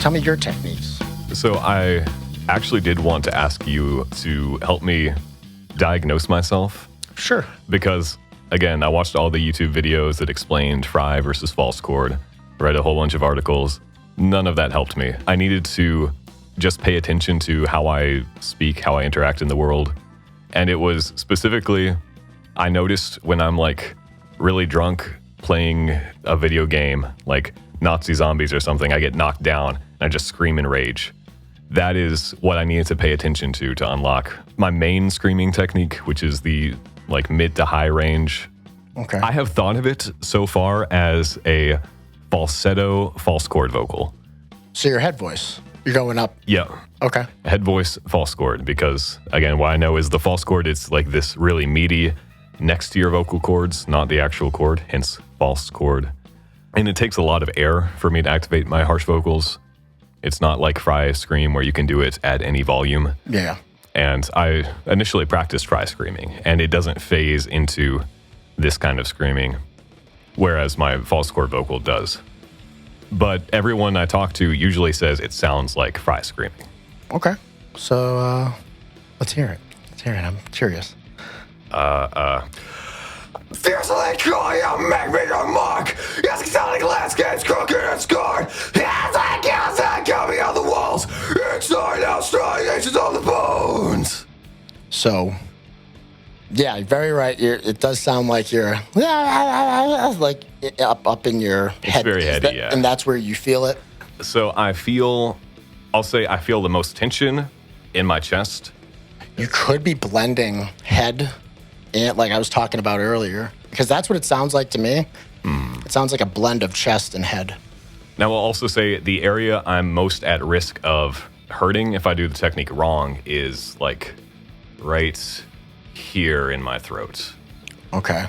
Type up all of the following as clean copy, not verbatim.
Tell me your techniques. So I actually did want to ask you to help me diagnose myself. Sure. Because, again, I watched all the YouTube videos that explained fry versus false chord, read a whole bunch of articles. None of that helped me. I needed to just pay attention to how I speak, how I interact in the world. And it was specifically, I noticed when I'm like really drunk playing a video game, like Nazi zombies or something, I get knocked down and I just scream in rage. That is what I needed to pay attention to unlock my main screaming technique, which is the like mid to high range. Okay. I have thought of it so far as a falsetto false chord vocal. So your head voice, you're going up. Yeah. Okay. Head voice false chord, because again, what I know is the false chord, it's like this really meaty next to your vocal cords, not the actual chord, hence false chord. And it takes a lot of air for me to activate my harsh vocals. It's not like fry scream where you can do it at any volume. Yeah. And I initially practiced fry screaming, and it doesn't phase into this kind of screaming, whereas my false chord vocal does. But everyone I talk to usually says it sounds like fry screaming. Okay. So let's hear it. I'm curious. Fiercely call you, make me your mark. Yes, exotic landscapes, crooked and scarred. Hands like hands that got me on the walls. Inside out, striations on the bones. So, yeah, very right. It does sound like you're like up in your head. It's very heady, yeah. And that's where you feel it. So I feel the most tension in my chest. You could be blending head and like I was talking about earlier, because that's what it sounds like to me. It sounds like a blend of chest and head. Now, I'll also say the area I'm most at risk of hurting if I do the technique wrong is like right here in my throat. Okay.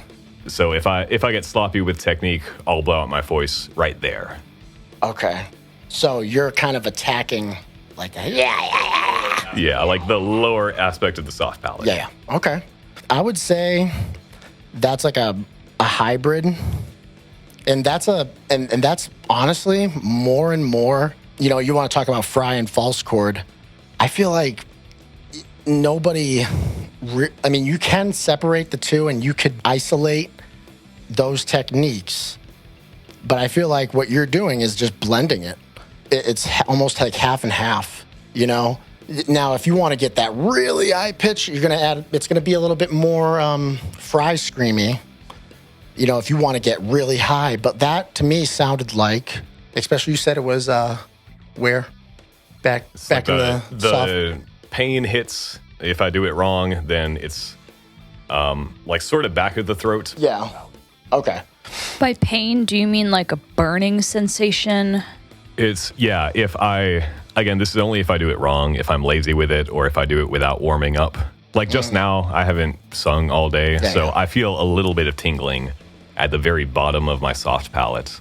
So if I get sloppy with technique, I'll blow out my voice right there. Okay. So you're kind of attacking like a Yeah, like the lower aspect of the soft palate. Yeah. Okay. I would say that's like a hybrid. And that's and that's honestly more and more, you know, you want to talk about fry and false chord. I feel like nobody, I mean, you can separate the two and you could isolate those techniques, but I feel like what you're doing is just blending it. It's almost like half and half, you know? Now, if you want to get that really high pitch, you're going to add, it's going to be a little bit more fry screamy, you know, if you want to get really high. But that, to me, sounded like, especially you said it was, where? Back like in the soft. Pain hits. If I do it wrong, then it's like sort of back of the throat. Yeah. Okay. By pain, do you mean like a burning sensation? It's, yeah, again, this is only if I do it wrong, if I'm lazy with it, or if I do it without warming up. Like just now, I haven't sung all day, so I feel a little bit of tingling at the very bottom of my soft palate.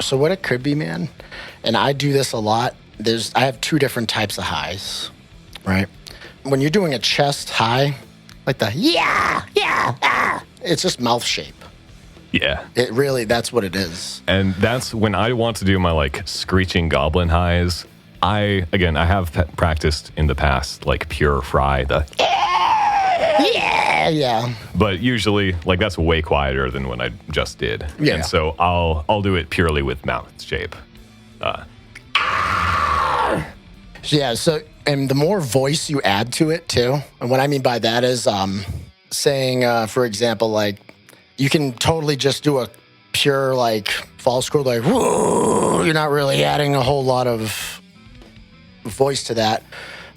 So what it could be, man, and I do this a lot, I have two different types of highs, right? When you're doing a chest high, like the it's just mouth shape. Yeah. It really, that's what it is. And that's when I want to do my like screeching goblin highs. I have practiced in the past, like pure fry, yeah. But usually, like that's way quieter than when I just did. Yeah. And so I'll do it purely with mouth shape. Yeah, so, and the more voice you add to it too, and what I mean by that is saying, for example, like, you can totally just do a pure, like, false chord, like, whoa, you're not really adding a whole lot of voice to that.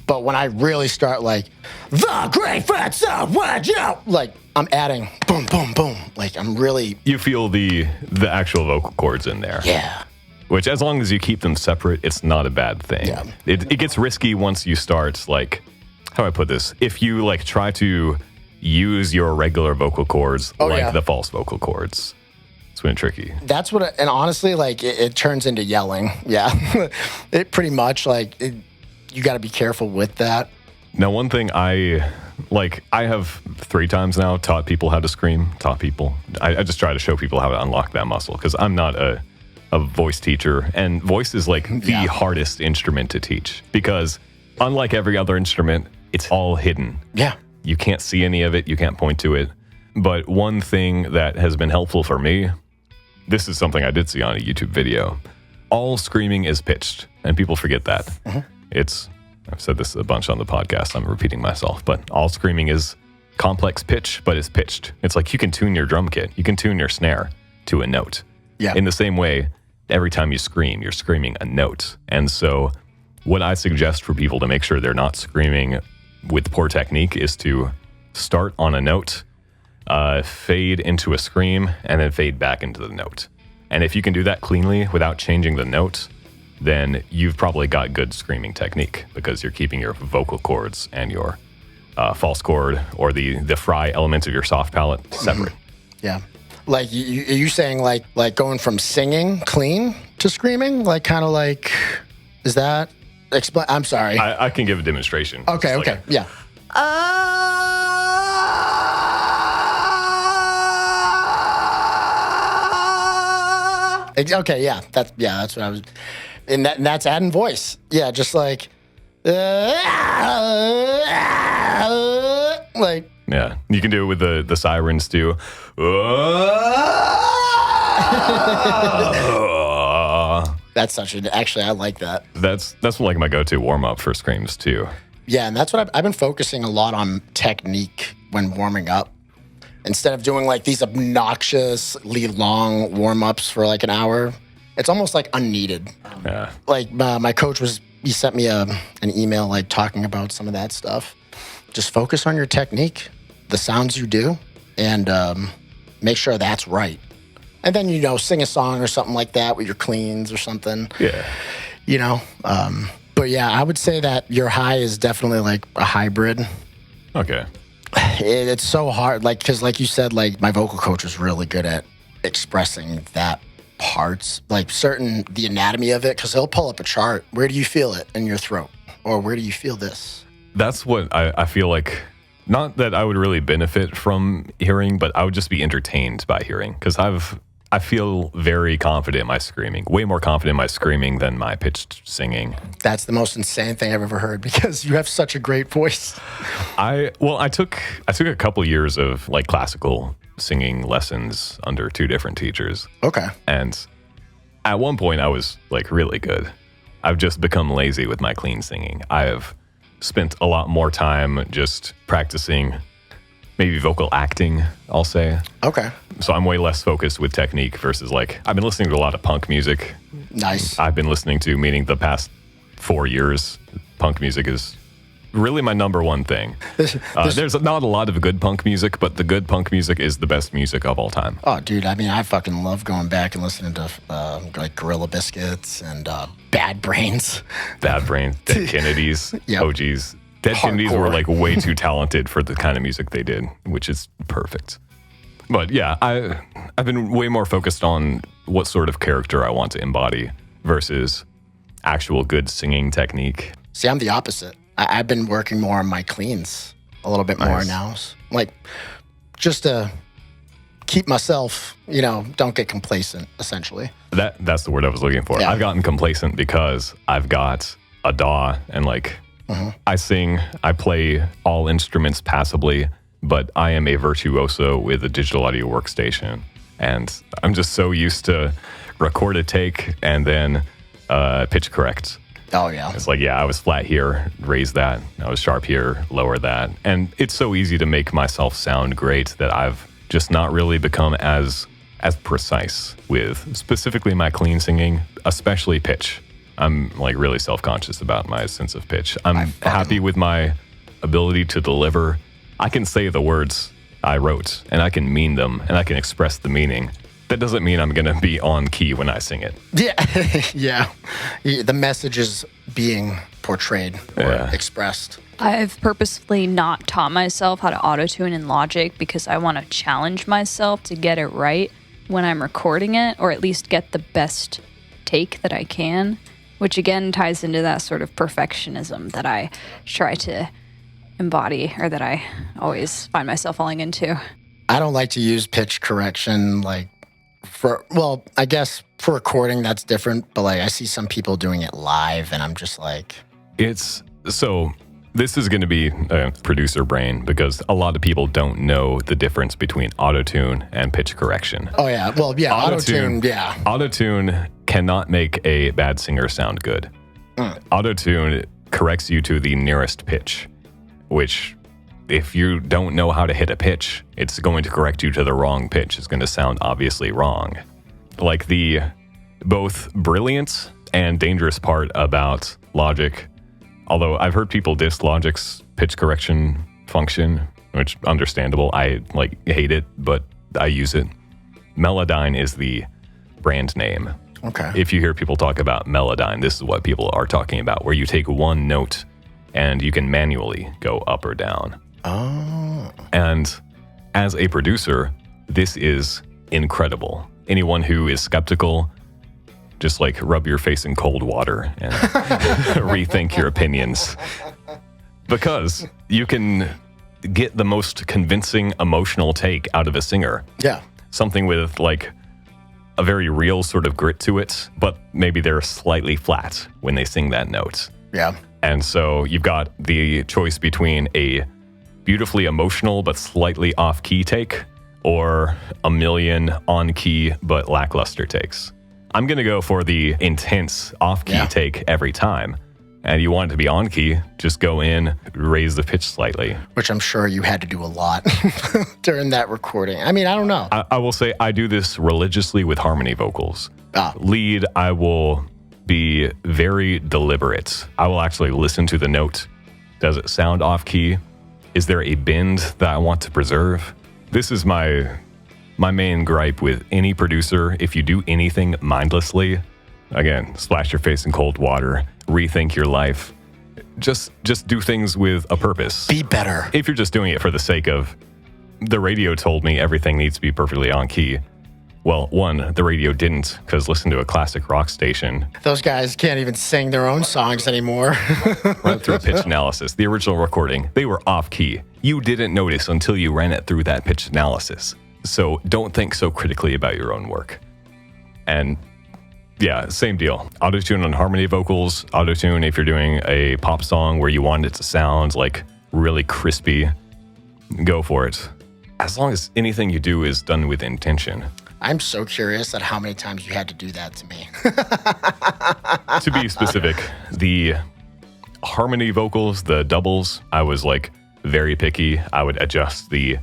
But when I really start, like, the great fat sound, like, I'm adding boom, boom, boom. Like, I'm really... You feel the actual vocal cords in there. Yeah. Which, as long as you keep them separate, it's not a bad thing. Yeah. It gets risky once you start, like, how do I put this? If you, like, try to use your regular vocal cords the false vocal cords. It's been tricky. That's what, and honestly, like, it turns into yelling. Yeah. It pretty much, like, you got to be careful with that. Now, one thing I have 3 times now taught people how to scream, I just try to show people how to unlock that muscle, because I'm not a a voice teacher, and voice is like the hardest instrument to teach because unlike every other instrument, it's all hidden. Yeah. You can't see any of it. You can't point to it. But one thing that has been helpful for me, this is something I did see on a YouTube video. All screaming is pitched, and people forget that. I've said this a bunch on the podcast. I'm repeating myself, but all screaming is complex pitch, but it's pitched. It's like you can tune your drum kit. You can tune your snare to a note. Yeah. In the same way, every time you scream, you're screaming a note. And so what I suggest for people to make sure they're not screaming with poor technique is to start on a note, fade into a scream, and then fade back into the note. And if you can do that cleanly without changing the note, then you've probably got good screaming technique because you're keeping your vocal cords and your false chord or the fry element of your soft palate separate. Yeah. Like, are you saying like going from singing clean to screaming? Like, kind of like, is that, I'm sorry. I can give a demonstration. Okay, okay, yeah. Okay, yeah, that's what I was, and that's adding voice. Yeah, just like, like. Yeah, you can do it with the sirens too. That's such an, actually, I like that. That's like my go-to warm-up for screams too. Yeah, and that's what I've been focusing a lot on technique when warming up. Instead of doing like these obnoxiously long warm-ups for like an hour, it's almost like unneeded. Yeah. Like my coach he sent me an email like talking about some of that stuff. Just focus on your technique, the sounds you do, and make sure that's right. And then, sing a song or something like that with your cleans or something. Yeah. But yeah, I would say that your high is definitely like a hybrid. Okay. It's so hard, like, because like you said, like my vocal coach was really good at expressing that parts, like the anatomy of it, because he'll pull up a chart. Where do you feel it in your throat? Or where do you feel this? That's what I feel like, not that I would really benefit from hearing, but I would just be entertained by hearing, because I feel very confident in my screaming, way more confident in my screaming than my pitched singing. That's the most insane thing I've ever heard because you have such a great voice. I took a couple years of like classical singing lessons under two different teachers. Okay. And at one point I was like really good. I've just become lazy with my clean singing. I have spent a lot more time just practicing maybe vocal acting, I'll say. Okay. So I'm way less focused with technique versus like, I've been listening to a lot of punk music. Nice. I've been listening to, meaning the past 4 years, punk music is really my number one thing. There's not a lot of good punk music, but the good punk music is the best music of all time. Oh, dude, I mean, I fucking love going back and listening to like Gorilla Biscuits and Bad Brains. Bad Brains, Dead Kennedys, Yep. OGs. Dead Kennedys were like way too talented for the kind of music they did, which is perfect. But yeah, I've been way more focused on what sort of character I want to embody versus actual good singing technique. See, I'm the opposite. I've been working more on my cleans a little bit more now. Like, just to keep myself, don't get complacent, essentially. That's the word I was looking for. Yeah. I've gotten complacent because I've got a DAW and like, I sing, I play all instruments passably, but I am a virtuoso with a digital audio workstation. And I'm just so used to record a take and then pitch correct. Oh, yeah. It's like, yeah, I was flat here, raise that. I was sharp here, lower that. And it's so easy to make myself sound great that I've just not really become as precise with specifically my clean singing, especially pitch. I'm like really self-conscious about my sense of pitch. I'm happy with my ability to deliver. I can say the words I wrote and I can mean them and I can express the meaning. That doesn't mean I'm going to be on key when I sing it. Yeah. Yeah. The message is being portrayed or expressed. I've purposefully not taught myself how to auto-tune in Logic because I want to challenge myself to get it right when I'm recording it, or at least get the best take that I can, which again ties into that sort of perfectionism that I try to embody, or that I always find myself falling into. I don't like to use pitch correction like I guess for recording that's different, but like I see some people doing it live and I'm just like, this is going to be a producer brain because a lot of people don't know the difference between autotune and pitch correction. oh yeah, well yeah, autotune, yeah. Autotune cannot make a bad singer sound good. Autotune corrects you to the nearest pitch, which if you don't know how to hit a pitch, it's going to correct you to the wrong pitch. It's going to sound obviously wrong. Like the both brilliant and dangerous part about Logic, although I've heard people diss Logic's pitch correction function, which understandable. I hate it, but I use it. Melodyne is the brand name. Okay. If you hear people talk about Melodyne, this is what people are talking about, where you take one note and you can manually go up or down. Oh. And as a producer, this is incredible. Anyone who is skeptical, just rub your face in cold water and rethink your opinions. Because you can get the most convincing emotional take out of a singer. Yeah. Something with a very real sort of grit to it, but maybe they're slightly flat when they sing that note. Yeah. And so you've got the choice between a beautifully emotional but slightly off-key take or a million on-key but lackluster takes. I'm going to go for the intense off-key take every time. And you want it to be on-key, just go in, raise the pitch slightly. Which I'm sure you had to do a lot during that recording. I mean, I don't know. I will say I do this religiously with harmony vocals. Lead, I will be very deliberate. I will actually listen to the note. Does it sound off-key? Is there a bend that I want to preserve? This is my main gripe with any producer. If you do anything mindlessly, again, splash your face in cold water, rethink your life. Just do things with a purpose. Be better. If you're just doing it for the sake of, the radio told me everything needs to be perfectly on key. Well, one, the radio didn't, because listen to a classic rock station. Those guys can't even sing their own songs anymore. Run through pitch analysis. The original recording, they were off key. You didn't notice until you ran it through that pitch analysis. So don't think so critically about your own work. And yeah, same deal. Autotune on harmony vocals. Autotune if you're doing a pop song where you want it to sound really crispy. Go for it. As long as anything you do is done with intention. I'm so curious at how many times you had to do that to me. To be specific, the harmony vocals, the doubles, I was very picky. I would adjust the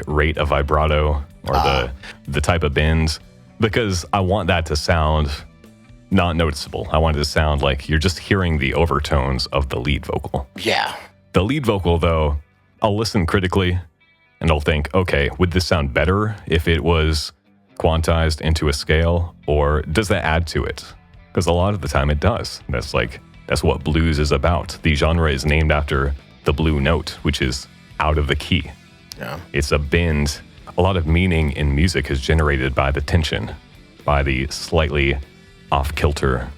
rate of vibrato or the type of bends because I want that to sound not noticeable. I want it to sound like you're just hearing the overtones of the lead vocal. Yeah. The lead vocal, though, I'll listen critically and I'll think, okay, would this sound better if it was quantized into a scale, or does that add to it? Because a lot of the time it does. That's what blues is about. The genre is named after the blue note, which is out of the key. Yeah. It's a bend. A lot of meaning in music is generated by the tension, by the slightly off-kilter.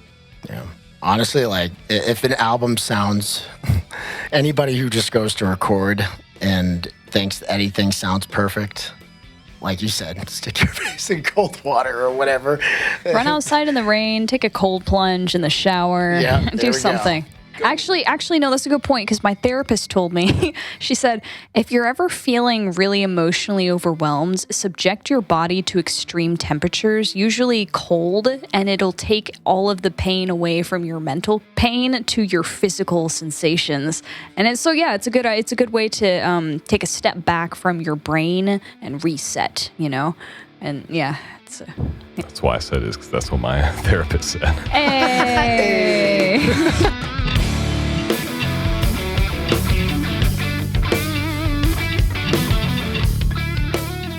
Yeah. Honestly, if an album sounds, anybody who just goes to record and thinks anything sounds perfect, like you said, stick your face in cold water or whatever. Run outside in the rain, take a cold plunge in the shower, do something. Actually, no, that's a good point because my therapist told me, she said, if you're ever feeling really emotionally overwhelmed, subject your body to extreme temperatures, usually cold, and it'll take all of the pain away from your mental pain to your physical sensations. And it's a good way to take a step back from your brain and reset, And yeah, that's why I said it, because that's what my therapist said. Hey.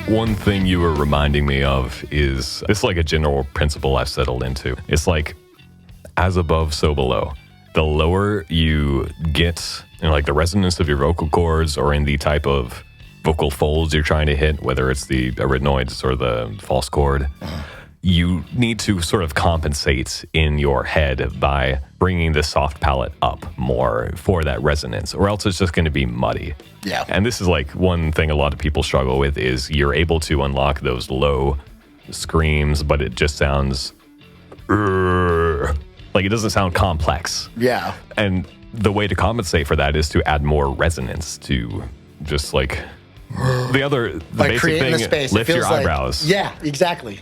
One thing you were reminding me of is, it's a general principle I've settled into. It's as above, so below. The lower you get in the resonance of your vocal cords or in the type of vocal folds you're trying to hit, whether it's the arytenoids or the false chord, you need to sort of compensate in your head by bringing the soft palate up more for that resonance, or else it's just going to be muddy. Yeah. And this is one thing a lot of people struggle with is you're able to unlock those low screams, but it just sounds like it doesn't sound complex. Yeah. And the way to compensate for that is to add more resonance to just like the basic creating thing, the space. lift your like, eyebrows. Yeah, exactly.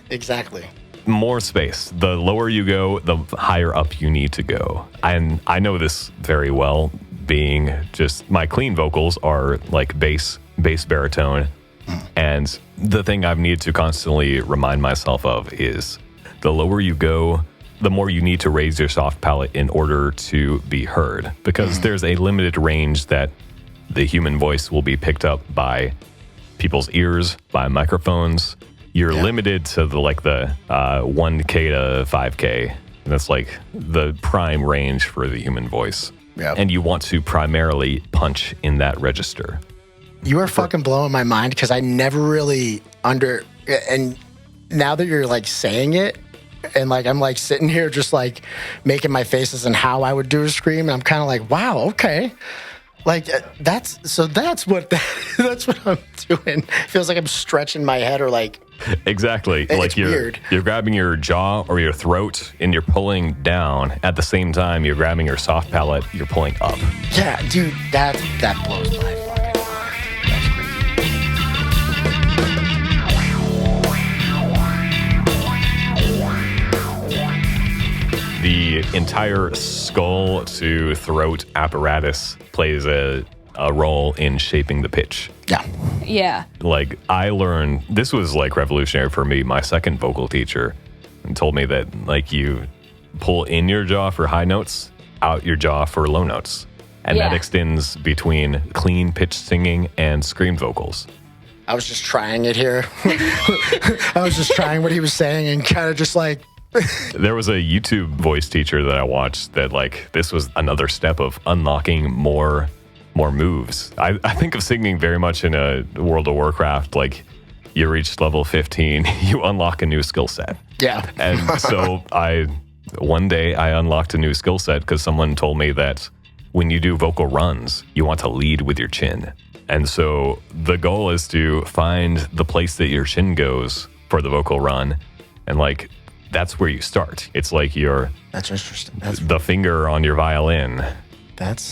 More space. The lower you go, the higher up you need to go. And I know this very well, being just my clean vocals are like bass, baritone. And the thing I've needed to constantly remind myself of is the lower you go, the more you need to raise your soft palate in order to be heard, because there's a limited range that the human voice will be picked up by people's ears, by microphones. You're limited to the 1K to 5K. And that's like the prime range for the human voice. Yeah. And you want to primarily punch in that register. You are fucking blowing my mind because I never really and now that you're like saying it, and like I'm like sitting here just like making my faces and how I would do a scream, and I'm kind of like, wow, okay. Like that's what I'm doing. Feels like I'm stretching my head or like exactly. It's like weird. You're grabbing your jaw or your throat and you're pulling down. At the same time, you're grabbing your soft palate, you're pulling up. Yeah, dude, that blows my fucking mind. That's crazy. The entire skull to throat apparatus plays a role in shaping the pitch. Yeah. Yeah. Like I learned, this was like revolutionary for me. My second vocal teacher told me that like you pull in your jaw for high notes, out your jaw for low notes. And that extends between clean pitch singing and scream vocals. I was just trying it here. I was just trying what he was saying and kind of just like. There was a YouTube voice teacher that I watched that like this was another step of unlocking more moves. I think of singing very much in a World of Warcraft, like you reach level 15, you unlock a new skill set. Yeah. And so one day I unlocked a new skill set because someone told me that when you do vocal runs, you want to lead with your chin. And so the goal is to find the place that your chin goes for the vocal run. And like, that's where you start. It's like that's interesting. The finger on your violin.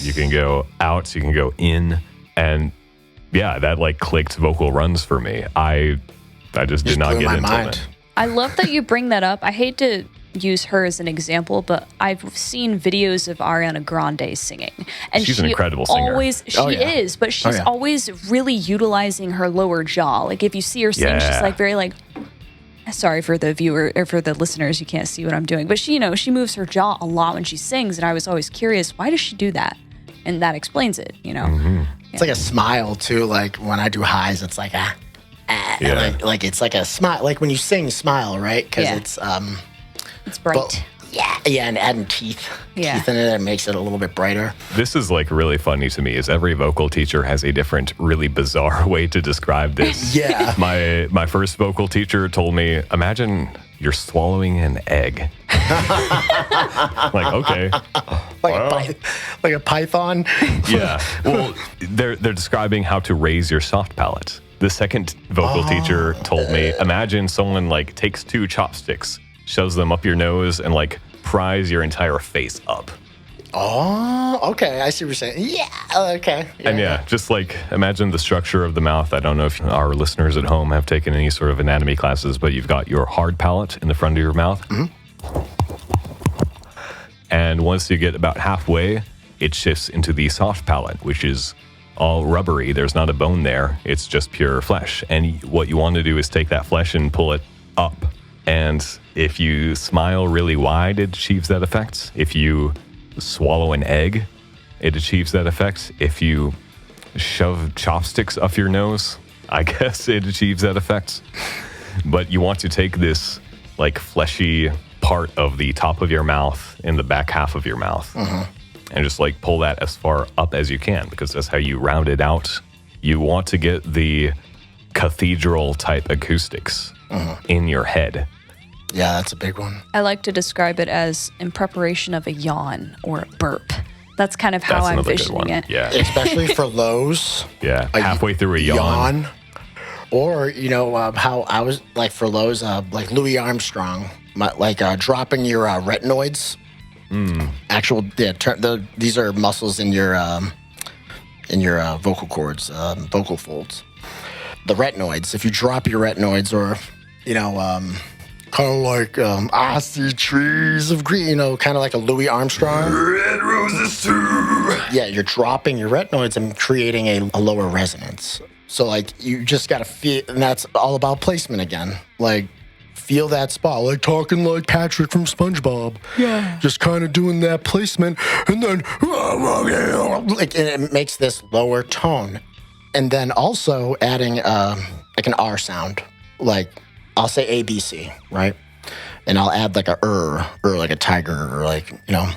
You can go out, you can go in. And yeah, that like clicked vocal runs for me. I just did not get into it. I love that you bring that up. I hate to use her as an example, but I've seen videos of Ariana Grande singing, and she's an incredible singer. Is, but she's always really utilizing her lower jaw. Like if you see her sing, she's like very like. Sorry for the viewer or for the listeners, you can't see what I'm doing, but she moves her jaw a lot when she sings, and I was always curious, why does she do that? And that explains it, Mm-hmm. It's like a smile too. Like when I do highs, it's like and like it's like a smile. Like when you sing, smile, right? Because it's bright. And adding teeth in it makes it a little bit brighter. This is like really funny to me is every vocal teacher has a different, really bizarre way to describe this. Yeah. My first vocal teacher told me, imagine you're swallowing an egg. Like, okay. Like a python? Yeah. Well, they're describing how to raise your soft palate. The second vocal teacher told me, imagine someone like takes 2 chopsticks, shoves them up your nose, and like pries your entire face up. Oh, okay. I see what you're saying. Yeah. Okay. Yeah, and just like imagine the structure of the mouth. I don't know if our listeners at home have taken any sort of anatomy classes, but you've got your hard palate in the front of your mouth. Mm-hmm. And once you get about halfway, it shifts into the soft palate, which is all rubbery. There's not a bone there. It's just pure flesh. And what you want to do is take that flesh and pull it up. And if you smile really wide, it achieves that effect. If you swallow an egg, it achieves that effect. If you shove chopsticks up your nose, I guess it achieves that effect. But you want to take this like fleshy part of the top of your mouth and the back half of your mouth and just like pull that as far up as you can, because that's how you round it out. You want to get the cathedral type acoustics in your head. Yeah, that's a big one. I like to describe it as in preparation of a yawn or a burp. That's kind of how I'm envisioning it. Yeah. Especially for lows. Yeah. Halfway through a yawn. Or, you know, how I was like for lows, like Louis Armstrong, dropping your retinoids. Actual, these are muscles in your vocal cords, vocal folds. The retinoids, if you drop your retinoids or, you know, kind of like I see trees of green, you know, kind of like a Louis Armstrong. Red roses too. Yeah, you're dropping your retinoids and creating a lower resonance. So, like, you just got to feel, and that's all about placement again. Like, feel that spot, like talking like Patrick from SpongeBob. Yeah. Just kind of doing that placement, and then, like, and it makes this lower tone. And then also adding, like, an R sound. Like, I'll say ABC, right? And I'll add, like, or like a tiger, or, like, you know,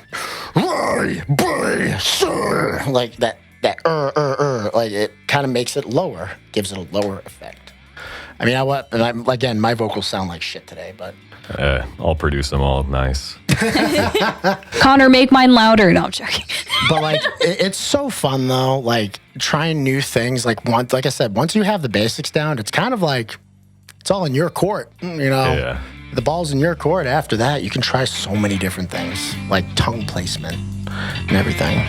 like that. Like it kind of makes it lower, gives it a lower effect. I mean, again, my vocals sound like shit today, but I'll produce them all nice. Connor, make mine louder. No, I'm joking. But like, it's so fun though. Like trying new things. Like I said, once you have the basics down, it's kind of like it's all in your court. You know, Yeah. The ball's in your court. After that, you can try so many different things, like tongue placement and everything.